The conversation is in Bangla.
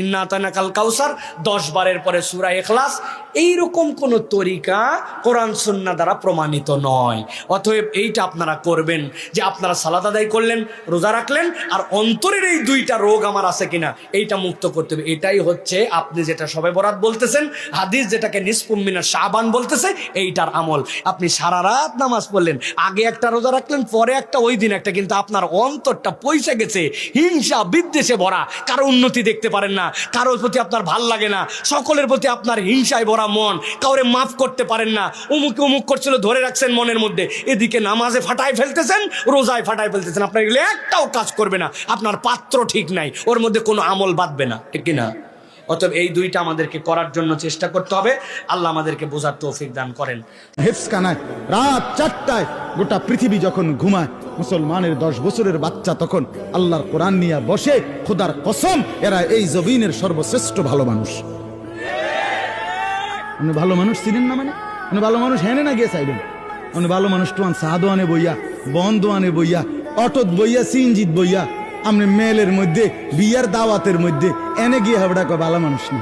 ইন্না আতানাকাল কাউসার 10 বারের পরে সূরা ইখলাস, এইরকম কোন তরিকা কোরআন সুন্নাহ দ্বারা প্রমাণিত নয়। অতএব এইটা আপনারা করবেন যে আপনারা সালাত আদায় করলেন, রোজা রাখলেন, আর অন্তরের এই দুইটা রোগ আমার আছে কিনা এইটা মুক্ত করতে হবে। এটাই হচ্ছে আপনি যেটা শবে বরাত বলতেছেন, হাদিস যেটাকে নিসফুম মিনাশ শাবান বলতেছে, এইটার আমল। আপনি সারা রাত নামাজ পড়লেন, আগে একটা রোজা রাখলেন, পরে একটা, ওই দিন একটা, কিন্তু আপনার অন্তরটা পয়সা গেছে হিংসা বিদ্বেষে ভরা। কারো উন্নতি দেখতে পারেন না, কারোর প্রতি আপনার ভাল লাগে না, সকলের প্রতি আপনার হিংসায় ভরা মন, কাউরে মাফ করতে পারেন না। অমুক করছিল ধরে রাখছেন মনের মধ্যে, এদিকে নামাজে ফাটায় ফেলতেছেন, রোজায় ফাটায় ফেলতেছেন। আপনার এগুলো একটাও কাজ করবে না, আপনার পাত্র ঠিক নাই, ওর মধ্যে কোনো আমল বাঁধবে না, ঠিক কিনা? অতএব এই দুইটা আমাদেরকে করার জন্য চেষ্টা করতে হবে। আল্লাহ আমাদেরকে বোঝার তৌফিক দান করেন। হেফসখানায় রাত 4টায় গোটা পৃথিবী যখন ঘুমায়, মুসলমানের 10 বছরের বাচ্চা তখন আল্লাহর কোরআন নিয়ে বসে। খোদার কসম, এরা এই জমিনের সর্বশ্রেষ্ঠ ভালো মানুষ। আপনি ভালো মানুষ চিনেন না? মানে আপনি ভালো মানুষ হেনে না গিয়ে চাইবেন? আপনি ভালো মানুষ টোয়ান সাহাদোয়ানে বইয়া, বন্দোয়ানে বইয়া, অটত বইয়া, সিনজিত বইয়া, আপনি মেলের মধ্যে, বিয়ার দাওয়াতের মধ্যে এনে গিয়ে হাবড়া কয় ভালো মানুষ না।